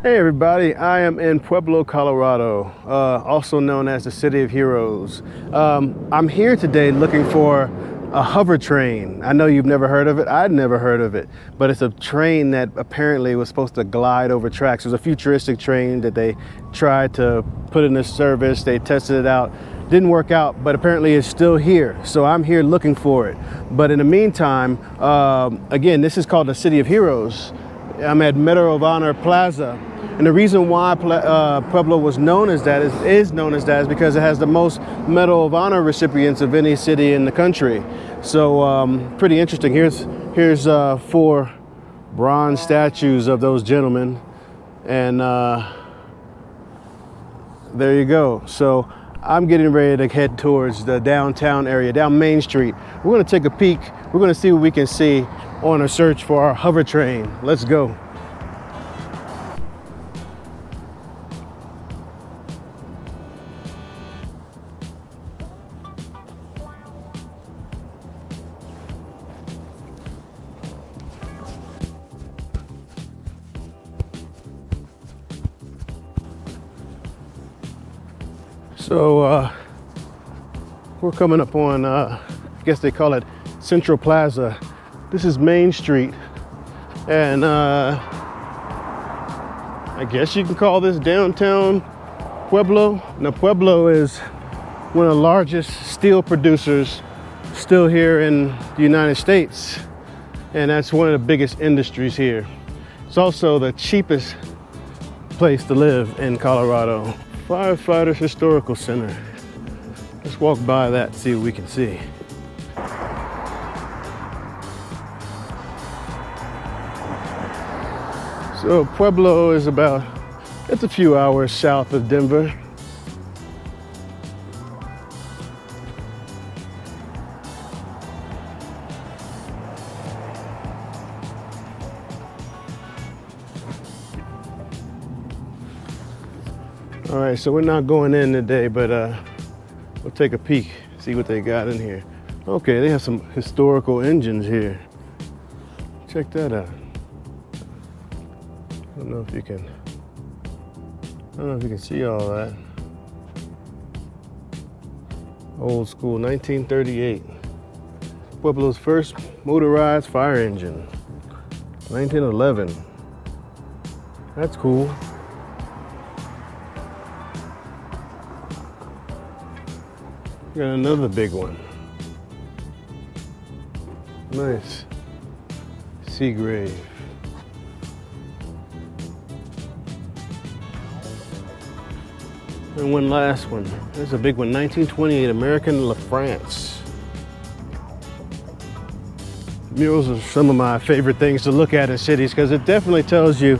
Hey everybody, I am in Pueblo, Colorado, also known as the City of Heroes. I'm here today looking for a hover train. I know you've never heard of it. I'd never heard of it, but it's a train that apparently was supposed to glide over tracks. It was a futuristic train that they tried to put into service. They tested it out. Didn't work out, but apparently it's still here. So I'm here looking for it. But in the meantime, again, this is called the City of Heroes. I'm at Medal of Honor Plaza. And the reason why Pueblo was known as that is known as that is because it has the most Medal of Honor recipients of any city in the country. So pretty interesting. Here's 4 bronze statues of those gentlemen, and there you go. So I'm getting ready to head towards the downtown area, down Main Street. We're going to take a peek. We're going to see what we can see on a search for our hover train. Let's go. So we're coming up on, I guess they call it Central Plaza. This is Main Street, and I guess you can call this downtown Pueblo. Now Pueblo is one of the largest steel producers still here in the United States, and that's one of the biggest industries here. It's also the cheapest place to live in Colorado. Firefighters Historical Center. Let's walk by that, see what we can see. So Pueblo is it's a few hours south of Denver. All right, so we're not going in today, but we'll take a peek, see what they got in here. Okay, they have some historical engines here. Check that out. I don't know if you can see all that. Old school, 1938. Pueblo's first motorized fire engine, 1911. That's cool. Got another big one. Nice. Seagrave. And one last one. There's a big one, 1928 American La France. Murals are some of my favorite things to look at in cities because it definitely tells you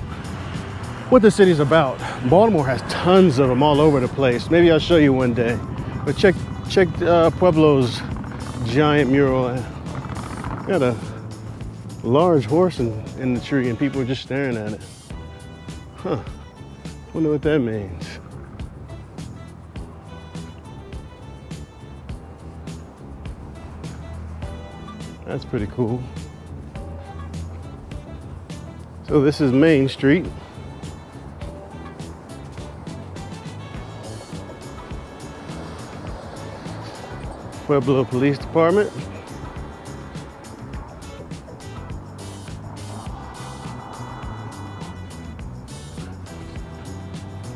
what the city's about. Baltimore has tons of them all over the place. Maybe I'll show you one day. But check Pueblo's giant mural. Got a large horse in the tree and people are just staring at it. Huh, wonder what that means. That's pretty cool. So this is Main Street. Pueblo Police Department.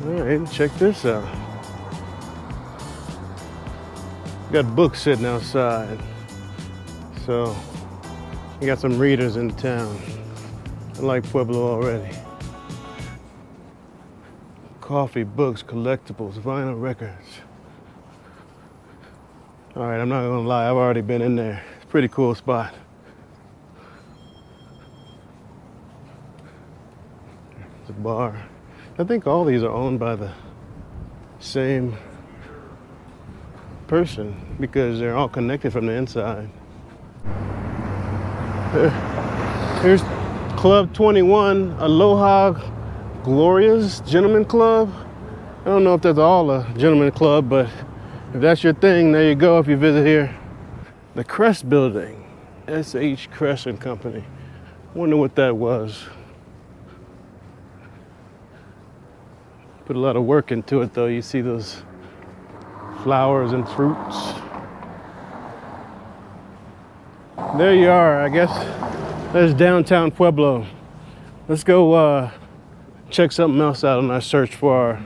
All right, check this out. Got books sitting outside. So, you got some readers in town. I like Pueblo already. Coffee, books, collectibles, vinyl records. All right, I'm not gonna lie, I've already been in there. It's a pretty cool spot. It's a bar. I think all these are owned by the same person because they're all connected from the inside. Here's Club 21, Aloha Gloria's Gentleman Club. I don't know if that's all a gentleman club, but if that's your thing, there you go if you visit here. The Crest Building, S.H. Crest and Company. Wonder what that was. Put a lot of work into it though. You see those flowers and fruits. There you are, I guess. There's downtown Pueblo. Let's go check something else out on our search for our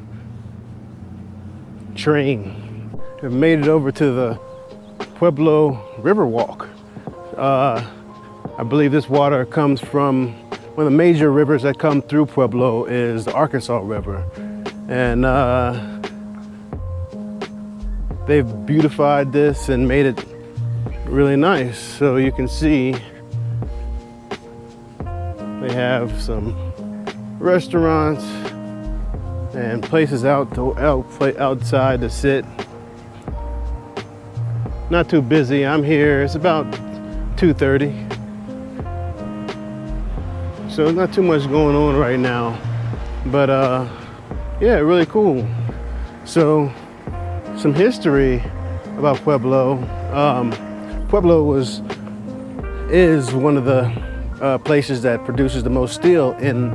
train. We've made it over to the Pueblo Riverwalk. I believe this water comes from one of the major rivers that come through Pueblo is the Arkansas River. And they've beautified this and made it really nice. So you can see they have some restaurants and places outside to sit. Not too busy. I'm here. It's about 2:30. So not too much going on right now. But yeah, really cool. So some history about Pueblo. Pueblo is one of the places that produces the most steel in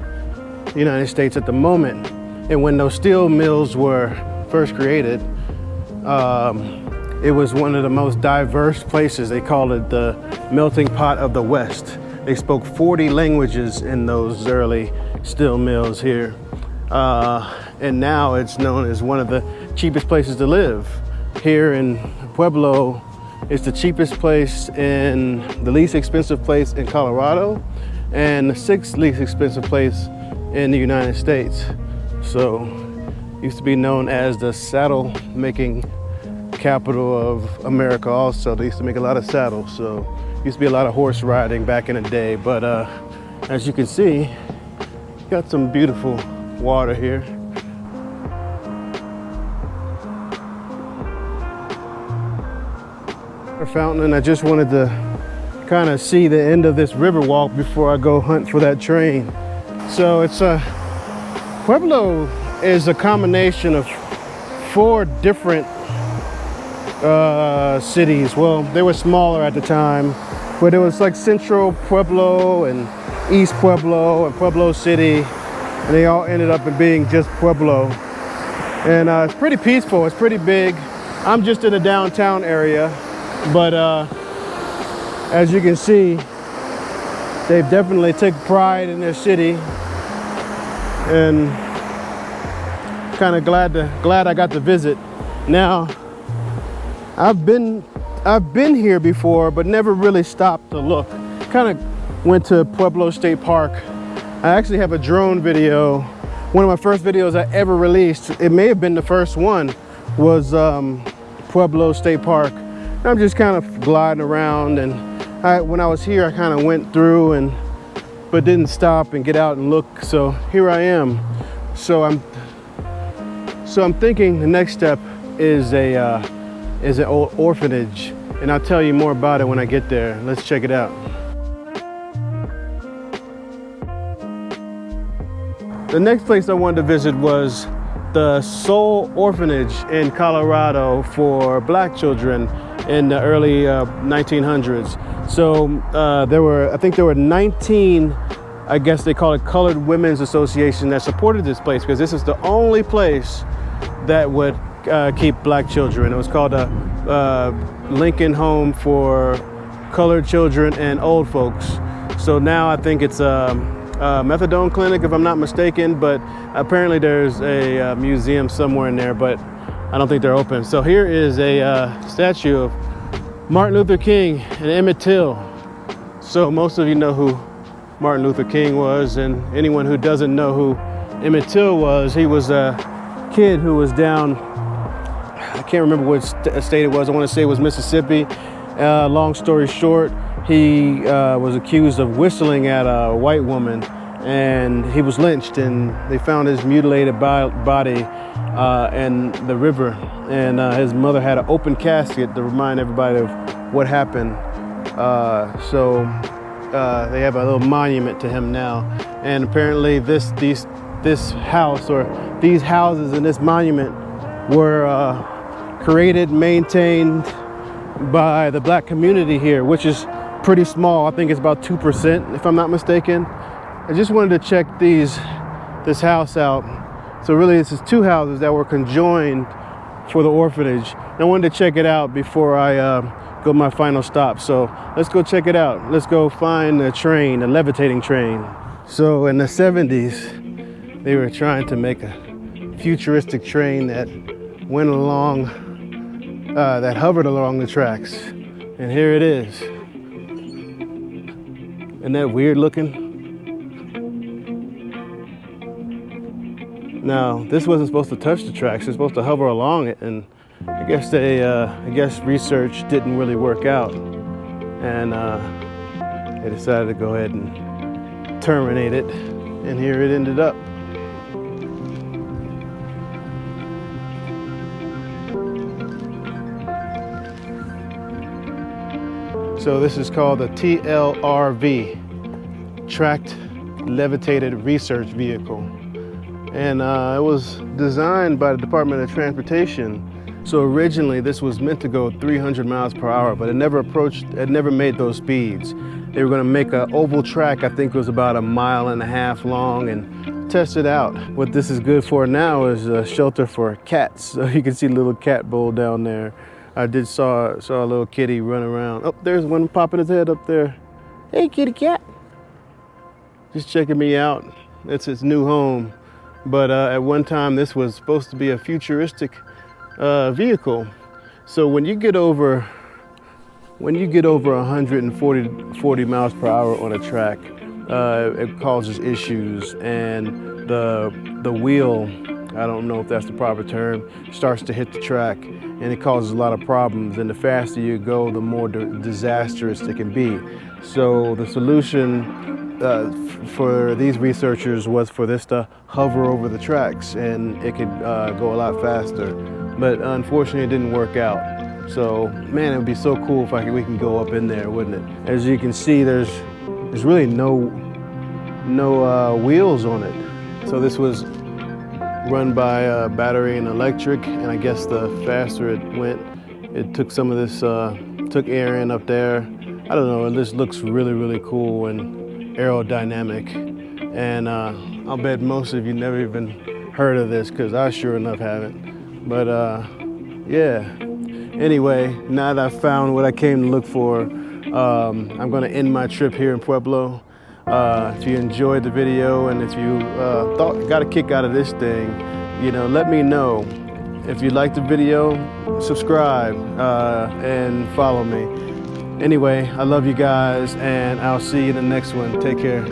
the United States at the moment. And when those steel mills were first created, it was one of the most diverse places. They called it the melting pot of the West. They spoke 40 languages in those early steel mills here. And now it's known as one of the cheapest places to live. Here in Pueblo, it's the cheapest place and the least expensive place in Colorado, and the 6th least expensive place in the United States. So, used to be known as the saddle making capital of America also. They used to make a lot of saddles, so used to be a lot of horse riding back in the day. But as you can see, got some beautiful water here. Fountain, and I just wanted to kind of see the end of this river walk before I go hunt for that train. So it's Pueblo is a combination of 4 different cities. Well, they were smaller at the time, but it was like Central Pueblo and East Pueblo and Pueblo City, and they all ended up in being just Pueblo. And it's pretty peaceful. It's pretty big. I'm just in the downtown area. But as you can see, they've definitely taken pride in their city, and kind of glad I got to visit. Now, I've been here before, but never really stopped to look. Kind of went to Pueblo State Park. I actually have a drone video. One of my first videos I ever released, it may have been the first one, was Pueblo State Park. I'm just kind of gliding around, and when I was here, I kind of went through but didn't stop and get out and look. So here I am. So I'm thinking the next step is an old orphanage, and I'll tell you more about it when I get there. Let's check it out. The next place I wanted to visit was the Sole Orphanage in Colorado for black children in the early 1900s. So I think there were 19, I guess they call it Colored Women's Association, that supported this place, because this is the only place that would keep black children. It was called a Lincoln Home for Colored Children and Old Folks. So now I think it's a methadone clinic, if I'm not mistaken, but apparently there's a museum somewhere in there, but I don't think they're open. So here is a statue of Martin Luther King and Emmett Till. So most of you know who Martin Luther King was, and anyone who doesn't know who Emmett Till was, he was a kid who was down, I can't remember what state it was. I want to say it was Mississippi. Long story short, he was accused of whistling at a white woman, and he was lynched, and they found his mutilated body in the river, and his mother had an open casket to remind everybody of what happened. So they have a little monument to him now, and apparently this house, or these houses and this monument, were created, maintained by the black community here, which is pretty small. I think it's about 2%, if I'm not mistaken. I just wanted to check this house out. So really this is two houses that were conjoined for the orphanage. I wanted to check it out before I go my final stop. So let's go check it out. Let's go find a train, a levitating train. So in the 70s, they were trying to make a futuristic train that went along, that hovered along the tracks. And here it is. Isn't that weird looking? Now, this wasn't supposed to touch the tracks. It's supposed to hover along it, and I guess research didn't really work out, and they decided to go ahead and terminate it, and here it ended up. So this is called the TLRV, Tracked Levitated Research Vehicle. And it was designed by the Department of Transportation. So originally this was meant to go 300 miles per hour, but it never made those speeds. They were gonna make an oval track, I think it was about 1.5 miles long, and test it out. What this is good for now is a shelter for cats. So you can see a little cat bowl down there. I saw a little kitty run around. Oh, there's one popping his head up there. Hey, kitty cat. Just checking me out. It's its new home. But at one time, this was supposed to be a futuristic vehicle. So when you get over 140 miles per hour on a track, it causes issues, and the wheel, I don't know if that's the proper term, starts to hit the track, and it causes a lot of problems. And the faster you go, the more disastrous it can be. So the solution for these researchers was for this to hover over the tracks, and it could go a lot faster. But unfortunately, it didn't work out. So, man, it would be so cool if we can go up in there, wouldn't it? As you can see, there's really no wheels on it. So this was run by battery and electric, and I guess the faster it went, it took some of this, took air in up there. I don't know, it just looks really, really cool and aerodynamic. And I'll bet most of you never even heard of this, because I sure enough haven't. But yeah, anyway, now that I've found what I came to look for, I'm gonna end my trip here in Pueblo. If you enjoyed the video, and if you got a kick out of this thing, let me know. If you liked the video, subscribe and follow me. Anyway, I love you guys, and I'll see you in the next one. Take care.